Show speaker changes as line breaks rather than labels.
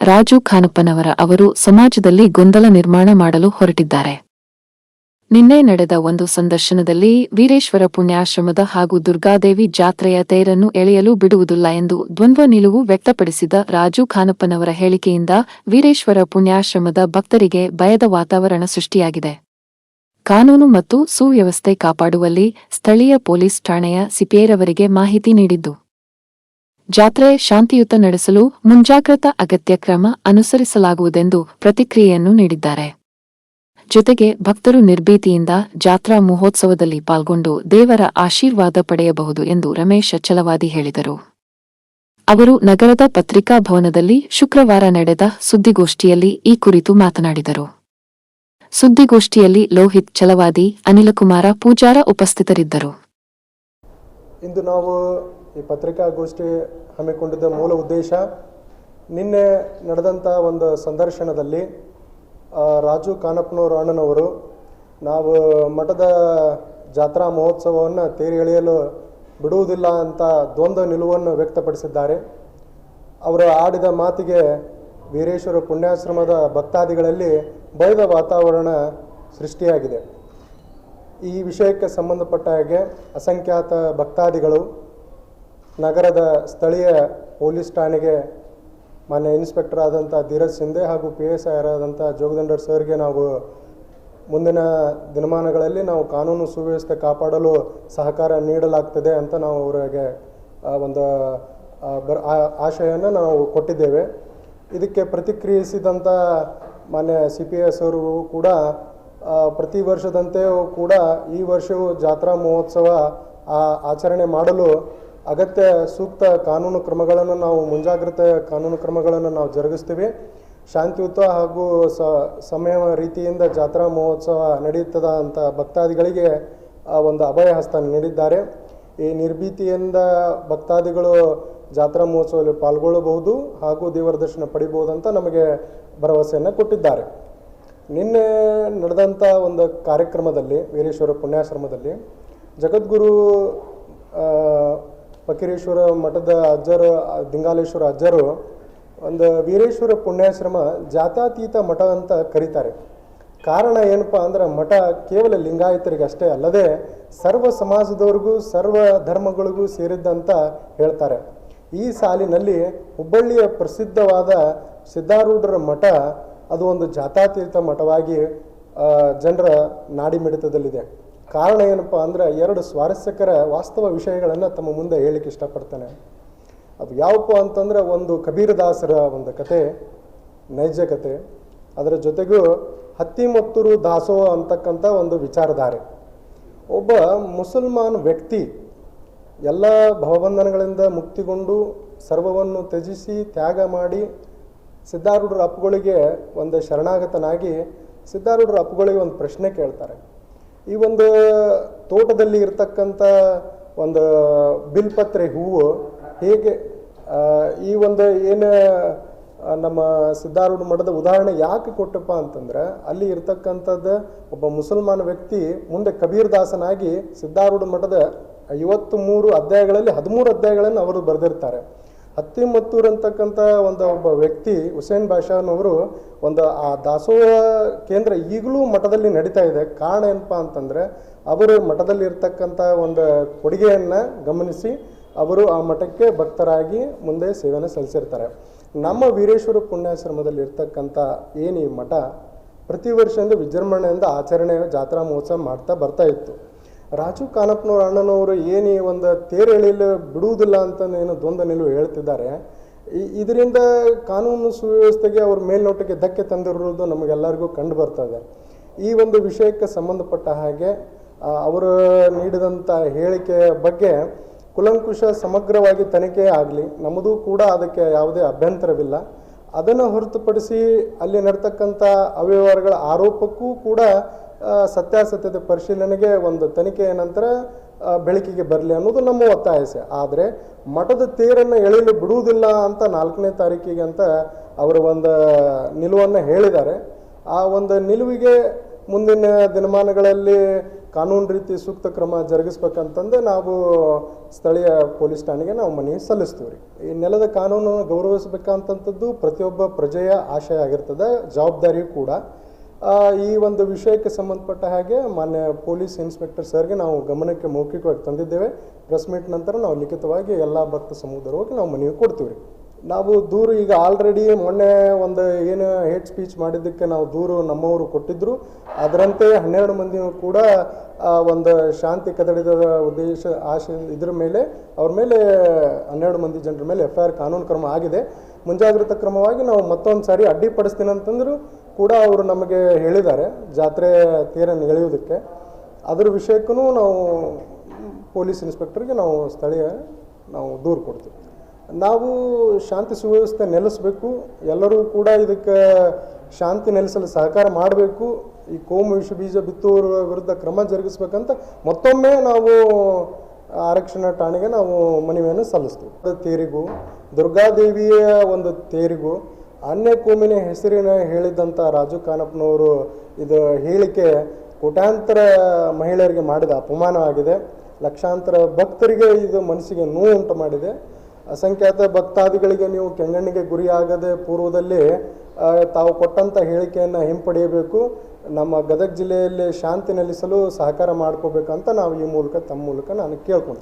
ರಾಜು ಖಾನಪ್ಪನವರ ಅವರು ಸಮಾಜದಲ್ಲಿ ಗೊಂದಲ ನಿರ್ಮಾಣ ಮಾಡಲು ಹೊರಟಿದ್ದಾರೆ. ನಿನ್ನೆ ನಡೆದ ಒಂದು ಸಂದರ್ಶನದಲ್ಲಿ ವೀರೇಶ್ವರ ಪುಣ್ಯಾಶ್ರಮದ ಹಾಗೂ ದುರ್ಗಾದೇವಿ ಜಾತ್ರೆಯ ತೇರನ್ನು ಎಳೆಯಲು ಬಿಡುವುದಿಲ್ಲ ಎಂದು ದ್ವಂದ್ವ ನಿಲುವು ವ್ಯಕ್ತಪಡಿಸಿದ ರಾಜು ಖಾನಪ್ಪನವರ ಹೇಳಿಕೆಯಿಂದ ವೀರೇಶ್ವರ ಪುಣ್ಯಾಶ್ರಮದ ಭಕ್ತರಿಗೆ ಭಯದ ವಾತಾವರಣ ಸೃಷ್ಟಿಯಾಗಿದೆ. ಕಾನೂನು ಮತ್ತು ಸುವ್ಯವಸ್ಥೆ ಕಾಪಾಡುವಲ್ಲಿ ಸ್ಥಳೀಯ ಪೊಲೀಸ್ ಠಾಣೆಯ ಸಿಪಿಐರವರಿಗೆ ಮಾಹಿತಿ ನೀಡಿದ್ದು, ಜಾತ್ರೆ ಶಾಂತಿಯುತ ನಡೆಸಲು ಮುಂಜಾಗ್ರತಾ ಅಗತ್ಯ ಕ್ರಮ ಅನುಸರಿಸಲಾಗುವುದೆಂದು ಪ್ರತಿಕ್ರಿಯೆಯನ್ನು ನೀಡಿದ್ದಾರೆ. ಜೊತೆಗೆ ಭಕ್ತರು ನಿರ್ಭೀತಿಯಿಂದ ಜಾತ್ರಾ ಮಹೋತ್ಸವದಲ್ಲಿ ಪಾಲ್ಗೊಂಡು ದೇವರ ಆಶೀರ್ವಾದ ಪಡೆಯಬಹುದು ಎಂದು ರಮೇಶ ಛಲವಾದಿ ಹೇಳಿದರು. ಅವರು ನಗರದ ಪತ್ರಿಕಾ ಭವನದಲ್ಲಿ ಶುಕ್ರವಾರ ನಡೆದ ಸುದ್ದಿಗೋಷ್ಠಿಯಲ್ಲಿ ಈ ಕುರಿತು ಮಾತನಾಡಿದರು. ಸುದ್ದಿಗೋಷ್ಠಿಯಲ್ಲಿ ಲೋಹಿತ್ ಛಲವಾದಿ, ಅನಿಲಕುಮಾರ ಪೂಜಾರ ಉಪಸ್ಥಿತರಿದ್ದರು.
ಇಂದು ನಾವು ಈ ಪತ್ರಿಕಾಗೋಷ್ಠಿ ಹಮ್ಮಿಕೊಂಡಿದ್ದ ಮೂಲ ಉದ್ದೇಶ, ನಿನ್ನೆ ನಡೆದಂಥ ಒಂದು ಸಂದರ್ಶನದಲ್ಲಿ ರಾಜು ಖಾನಪ್ಪನವರು ಅಣ್ಣನವರು ನಾವು ಮಠದ ಜಾತ್ರಾ ಮಹೋತ್ಸವವನ್ನು ತೇರು ಎಳೆಯಲು ಬಿಡುವುದಿಲ್ಲ ಅಂತ ದ್ವಂದ್ವ ನಿಲುವನ್ನು ವ್ಯಕ್ತಪಡಿಸಿದ್ದಾರೆ. ಅವರು ಆಡಿದ ಮಾತಿಗೆ ವೀರೇಶ್ವರ ಪುಣ್ಯಾಶ್ರಮದ ಭಕ್ತಾದಿಗಳಲ್ಲಿ ಭಯದ ವಾತಾವರಣ ಸೃಷ್ಟಿಯಾಗಿದೆ. ಈ ವಿಷಯಕ್ಕೆ ಸಂಬಂಧಪಟ್ಟ ಹಾಗೆ ಅಸಂಖ್ಯಾತ ಭಕ್ತಾದಿಗಳು ನಗರದ ಸ್ಥಳೀಯ ಪೊಲೀಸ್ ಠಾಣೆಗೆ ಮಾನ್ಯ ಇನ್ಸ್ಪೆಕ್ಟರ್ ಆದಂಥ ಧೀರಜ್ ಶಿಂದೆ ಹಾಗೂ PSI ಆದಂಥ ಜೋಗದಂಡರ್ ಸರ್ಗೆ ನಾವು ಮುಂದಿನ ದಿನಮಾನಗಳಲ್ಲಿ ನಾವು ಕಾನೂನು ಸುವ್ಯವಸ್ಥೆ ಕಾಪಾಡಲು ಸಹಕಾರ ನೀಡಲಾಗ್ತದೆ ಅಂತ ನಾವು ಅವರಿಗೆ ಒಂದು ಆಶಯವನ್ನು ನಾವು ಕೊಟ್ಟಿದ್ದೇವೆ. ಇದಕ್ಕೆ ಪ್ರತಿಕ್ರಿಯಿಸಿದಂಥ ಮಾನ್ಯ CPS ಅವರು ಕೂಡ ಪ್ರತಿ ವರ್ಷದಂತೆಯೂ ಕೂಡ ಈ ವರ್ಷವೂ ಜಾತ್ರಾ ಮಹೋತ್ಸವ ಆಚರಣೆ ಮಾಡಲು ಅಗತ್ಯ ಸೂಕ್ತ ಕಾನೂನು ಕ್ರಮಗಳನ್ನು ನಾವು ಮುಂಜಾಗ್ರತೆ ಕಾನೂನು ಕ್ರಮಗಳನ್ನು ನಾವು ಜರುಗಿಸ್ತೀವಿ. ಶಾಂತಿಯುತ ಹಾಗೂ ಸಮಯ ರೀತಿಯಿಂದ ಜಾತ್ರಾ ಮಹೋತ್ಸವ ನಡೆಯುತ್ತದೆ ಅಂತ ಭಕ್ತಾದಿಗಳಿಗೆ ಒಂದು ಅಭಯ ಹಸ್ತ ನೀಡಿದ್ದಾರೆ. ಈ ನಿರ್ಭೀತಿಯಿಂದ ಭಕ್ತಾದಿಗಳು ಜಾತ್ರಾ ಮಹೋತ್ಸವದಲ್ಲಿ ಪಾಲ್ಗೊಳ್ಳಬಹುದು ಹಾಗೂ ದೇವರ ದರ್ಶನ ಪಡಿಬಹುದು ಅಂತ ನಮಗೆ ಭರವಸೆಯನ್ನು ಕೊಟ್ಟಿದ್ದಾರೆ. ನಿನ್ನೆ ನಡೆದಂಥ ಒಂದು ಕಾರ್ಯಕ್ರಮದಲ್ಲಿ ವೀರೇಶ್ವರ ಪುಣ್ಯಾಶ್ರಮದಲ್ಲಿ ಜಗದ್ಗುರು ಫಕೀರೇಶ್ವರ ಮಠದ ಅಜ್ಜರು, ದಿಂಗಾಲೇಶ್ವರ ಅಜ್ಜರು ಒಂದು ವೀರೇಶ್ವರ ಪುಣ್ಯಾಶ್ರಮ ಜಾತ್ಯತೀತ ಮಠ ಅಂತ ಕರೀತಾರೆ. ಕಾರಣ ಏನಪ್ಪ ಅಂದ್ರೆ ಮಠ ಕೇವಲ ಲಿಂಗಾಯತರಿಗೆ ಅಷ್ಟೇ ಅಲ್ಲದೆ ಸರ್ವ ಸಮಾಜದವ್ರಿಗೂ ಸರ್ವ ಧರ್ಮಗಳಿಗೂ ಸೇರಿದ್ದಂತ ಹೇಳ್ತಾರೆ. ಈ ಸಾಲಿನಲ್ಲಿ ಹುಬ್ಬಳ್ಳಿಯ ಪ್ರಸಿದ್ಧವಾದ ಸಿದ್ಧಾರೂಢರ ಮಠ ಅದು ಒಂದು ಜಾತ್ಯತೀತ ಮಠವಾಗಿ ಜನರ ನಾಡಿ ಮಿಡಿತದಲ್ಲಿದೆ. ಕಾರಣ ಏನಪ್ಪ ಅಂದ್ರೆ ಎರಡು ಸ್ವಾರಸ್ಯಕರ ವಾಸ್ತವ ವಿಷಯಗಳನ್ನು ತಮ್ಮ ಮುಂದೆ ಹೇಳಲಿಕ್ಕೆ ಇಷ್ಟಪಡ್ತಾನೆ. ಅದು ಯಾವಪ್ಪ ಅಂತಂದರೆ, ಒಂದು ಕಬೀರದಾಸರ ಒಂದು ಕತೆ, ನೈಜ ಕತೆ, ಅದರ ಜೊತೆಗೂ ಹತ್ತಿಮತ್ತೂರು ದಾಸೋಹ ಅಂತಕ್ಕಂಥ ಒಂದು ವಿಚಾರಧಾರೆ. ಒಬ್ಬ ಮುಸಲ್ಮಾನ್ ವ್ಯಕ್ತಿ ಎಲ್ಲ ಭವಬಂಧನಗಳಿಂದ ಮುಕ್ತಿಗೊಂಡು ಸರ್ವವನ್ನು ತ್ಯಜಿಸಿ ತ್ಯಾಗ ಮಾಡಿ ಸಿದ್ಧಾರೂಢರ ಅಪ್ಪುಗಳಿಗೆ ಒಂದು ಶರಣಾಗತನಾಗಿ ಸಿದ್ಧಾರೂಢರ ಅಪ್ಪುಗಳಿಗೆ ಒಂದು ಪ್ರಶ್ನೆ ಕೇಳ್ತಾರೆ. ಈ ಒಂದು ತೋಟದಲ್ಲಿ ಇರ್ತಕ್ಕಂಥ ಒಂದು ಬಿಲ್ಪತ್ರೆ ಹೂವು ಹೇಗೆ ಈ ಒಂದು ಏನು ನಮ್ಮ ಸಿದ್ಧಾರೂಢ ಮಠದ ಉದಾಹರಣೆ ಯಾಕೆ ಕೊಟ್ಟಪ್ಪ ಅಂತಂದ್ರೆ, ಅಲ್ಲಿ ಇರ್ತಕ್ಕಂಥದ್ದು ಒಬ್ಬ ಮುಸಲ್ಮಾನ ವ್ಯಕ್ತಿ ಮುಂದೆ ಕಬೀರದಾಸನಾಗಿ ಸಿದ್ಧಾರೂಢ ಮಠದ 53 ಅಧ್ಯಾಯಗಳಲ್ಲಿ 13 ಅಧ್ಯಾಯಗಳನ್ನು ಅವರು ಬರೆದಿರ್ತಾರೆ. ಹತ್ತಿಮತ್ತೂರು ಅಂತಕ್ಕಂಥ ಒಬ್ಬ ವ್ಯಕ್ತಿ ಹುಸೇನ್ ಬಾಷಾನವರು ಒಂದು ಆ ದಾಸೋಹ ಕೇಂದ್ರ ಈಗಲೂ ಮಠದಲ್ಲಿ ನಡೀತಾ ಇದೆ. ಕಾರಣ ಏನಪ್ಪ ಅಂತಂದರೆ, ಅವರು ಮಠದಲ್ಲಿ ಇರ್ತಕ್ಕಂಥ ಒಂದು ಕೊಡುಗೆಯನ್ನು ಗಮನಿಸಿ ಅವರು ಆ ಮಠಕ್ಕೆ ಭಕ್ತರಾಗಿ ಮುಂದೆ ಸೇವೆಯನ್ನು ಸಲ್ಲಿಸಿರ್ತಾರೆ. ನಮ್ಮ ವೀರೇಶ್ವರ ಪುಣ್ಯಾಶ್ರಮದಲ್ಲಿ ಇರ್ತಕ್ಕಂಥ ಏನು ಈ ಮಠ ಪ್ರತಿ ವರ್ಷದಿಂದ ವಿಜೃಂಭಣೆಯಿಂದ ಆಚರಣೆ ಜಾತ್ರಾ ಮಹೋತ್ಸವ ಮಾಡ್ತಾ ಬರ್ತಾ ಇತ್ತು. ರಾಜು ಖಾನಪ್ಪನವ್ರ ಅಣ್ಣನವರು ಏನು ಈ ಒಂದು ತೇರು ಎಳೆಯಲು ಬಿಡುವುದಿಲ್ಲ ಅಂತ ಏನು ದ್ವಂದ್ವ ನಿಲುವು ಹೇಳ್ತಿದ್ದಾರೆ, ಇದರಿಂದ ಕಾನೂನು ಸುವ್ಯವಸ್ಥೆಗೆ ಅವ್ರ ಮೇಲ್ನೋಟಕ್ಕೆ ಧಕ್ಕೆ ತಂದಿರೋದು ನಮಗೆಲ್ಲರಿಗೂ ಕಂಡು ಬರ್ತದೆ. ಈ ಒಂದು ವಿಷಯಕ್ಕೆ ಸಂಬಂಧಪಟ್ಟ ಹಾಗೆ ಅವರು ನೀಡಿದಂಥ ಹೇಳಿಕೆಯ ಬಗ್ಗೆ ಕುಲಂಕುಷ ಸಮಗ್ರವಾಗಿ ತನಿಖೆ ಆಗಲಿ, ನಮ್ಮದು ಕೂಡ ಅದಕ್ಕೆ ಯಾವುದೇ ಅಭ್ಯಂತರವಿಲ್ಲ. ಅದನ್ನು ಹೊರತುಪಡಿಸಿ ಅಲ್ಲಿ ನಡ್ತಕ್ಕಂಥ ಅವ್ಯವಹಾರಗಳ ಆರೋಪಕ್ಕೂ ಕೂಡ ಸತ್ಯಾಸತ್ಯತೆ ಪರಿಶೀಲನೆಗೆ ಒಂದು ತನಿಖೆಯ ನಂತರ ಬೆಳಕಿಗೆ ಬರಲಿ ಅನ್ನೋದು ನಮ್ಮ ಒತ್ತಾಯ. ಆದರೆ ಮಠದ ತೇರನ್ನು ಎಳೆಯಲು ಬಿಡುವುದಿಲ್ಲ ಅಂತ 4ನೇ ತಾರೀಕಿಗೆ ಅಂತ ಅವರು ಒಂದು ನಿಲುವನ್ನು ಹೇಳಿದ್ದಾರೆ. ಆ ಒಂದು ನಿಲುವಿಗೆ ಮುಂದಿನ ದಿನಮಾನಗಳಲ್ಲಿ ಕಾನೂನು ರೀತಿ ಸೂಕ್ತ ಕ್ರಮ ಜರುಗಿಸ್ಬೇಕಂತಂದು ನಾವು ಸ್ಥಳೀಯ ಪೊಲೀಸ್ ಠಾಣೆಗೆ ನಾವು ಮನವಿ ಸಲ್ಲಿಸ್ತೀವಿ ರೀ. ಈ ನೆಲದ ಕಾನೂನನ್ನು ಗೌರವಿಸಬೇಕಂತಂಥದ್ದು ಪ್ರತಿಯೊಬ್ಬ ಪ್ರಜೆಯ ಆಶಯ ಆಗಿರ್ತದೆ, ಜವಾಬ್ದಾರಿಯೂ ಕೂಡ. ಈ ಒಂದು ವಿಷಯಕ್ಕೆ ಸಂಬಂಧಪಟ್ಟ ಹಾಗೆ ಮಾನ್ಯ ಪೊಲೀಸ್ ಇನ್ಸ್ಪೆಕ್ಟರ್ ಸರ್ಗೆ ನಾವು ಗಮನಕ್ಕೆ ಮೌಖಿಕವಾಗಿ ತಂದಿದ್ದೇವೆ. ಪ್ರೆಸ್ ಮೀಟ್ ನಂತರ ನಾವು ಲಿಖಿತವಾಗಿ ಎಲ್ಲ ಭಕ್ತ ಸಮುದಾಯವಾಗಿ ನಾವು ಮನವಿ ಕೊಡ್ತೀವಿ ರೀ. ನಾವು ದೂರು ಈಗ ಆಲ್ರೆಡಿ ಮೊನ್ನೆ ಒಂದು ಏನು ಹೇಟ್ ಸ್ಪೀಚ್ ಮಾಡಿದ್ದಕ್ಕೆ ನಾವು ದೂರು ನಮ್ಮವರು ಕೊಟ್ಟಿದ್ದರು. ಅದರಂತೆ 12 ಮಂದಿಯೂ ಕೂಡ ಒಂದು ಶಾಂತಿ ಕದಡಿದ ಉದ್ದೇಶ ಆಶೆ ಇದ್ರ ಮೇಲೆ ಅವ್ರ ಮೇಲೆ 12 ಮಂದಿ ಜನರ ಮೇಲೆ FIR ಕಾನೂನು ಕ್ರಮ ಆಗಿದೆ. ಮುಂಜಾಗ್ರತಾ ಕ್ರಮವಾಗಿ ನಾವು ಮತ್ತೊಂದು ಸಾರಿ ಅಡ್ಡಿಪಡಿಸ್ತೀನಿ ಅಂತಂದರೂ ಕೂಡ ಅವರು ನಮಗೆ ಹೇಳಿದ್ದಾರೆ ಜಾತ್ರೆ ತೇರನ್ನು ಎಳೆಯೋದಕ್ಕೆ. ಅದರ ವಿಷಯಕ್ಕೂ ನಾವು ಪೊಲೀಸ್ ಇನ್ಸ್ಪೆಕ್ಟರ್ಗೆ ನಾವು ಸ್ಥಳೀಯ ನಾವು ದೂರು ಕೊಡ್ತೀವಿ. ನಾವು ಶಾಂತಿ ಸುವ್ಯವಸ್ಥೆ ನೆಲೆಸಬೇಕು, ಎಲ್ಲರೂ ಕೂಡ ಇದಕ್ಕೆ ಶಾಂತಿ ನೆಲೆಸಲು ಸಹಕಾರ ಮಾಡಬೇಕು. ಈ ಕೋಮು ವಿಷಬೀಜ ಬಿತ್ತುವವರ ವಿರುದ್ಧ ಕ್ರಮ ಜರುಗಿಸ್ಬೇಕಂತ ಮತ್ತೊಮ್ಮೆ ನಾವು ಆರಕ್ಷಣಾ ಠಾಣೆಗೆ ನಾವು ಮನವಿಯನ್ನು ಸಲ್ಲಿಸ್ತೀವಿ. ತೇರಿಗೂ ದುರ್ಗಾದೇವಿಯ ಒಂದು ತೇರಿಗೂ ಅನ್ಯ ಕೋಮಿನ ಹೆಸರಿನ ಹೇಳಿದ್ದಂಥ ರಾಜು ಖಾನಪ್ಪನವರು ಇದು ಹೇಳಿಕೆ ಕೋಟ್ಯಾಂತರ ಮಹಿಳೆಯರಿಗೆ ಮಾಡಿದ ಅಪಮಾನವಾಗಿದೆ. ಲಕ್ಷಾಂತರ ಭಕ್ತರಿಗೆ ಇದು ಮನಸ್ಸಿಗೆ ನೋವು ಉಂಟು ಮಾಡಿದೆ. ಅಸಂಖ್ಯಾತ ಭಕ್ತಾದಿಗಳಿಗೆ ನೀವು ಕೆಂಗಣ್ಣಿಗೆ ಗುರಿಯಾಗದೆ ಪೂರ್ವದಲ್ಲಿ ತಾವು ಕೊಟ್ಟಂಥ ಹೇಳಿಕೆಯನ್ನು ಹಿಂಪಡೆಯಬೇಕು. ನಮ್ಮ ಗದಗ ಜಿಲ್ಲೆಯಲ್ಲಿ ಶಾಂತಿ ನೆಲೆಸಲು ಸಹಕಾರ ಮಾಡ್ಕೋಬೇಕಂತ ನಾವು ಈ ಮೂಲಕ ತಮ್ಮ ಮೂಲಕ ನಾನು ಕೇಳ್ಕೊತೀನಿ.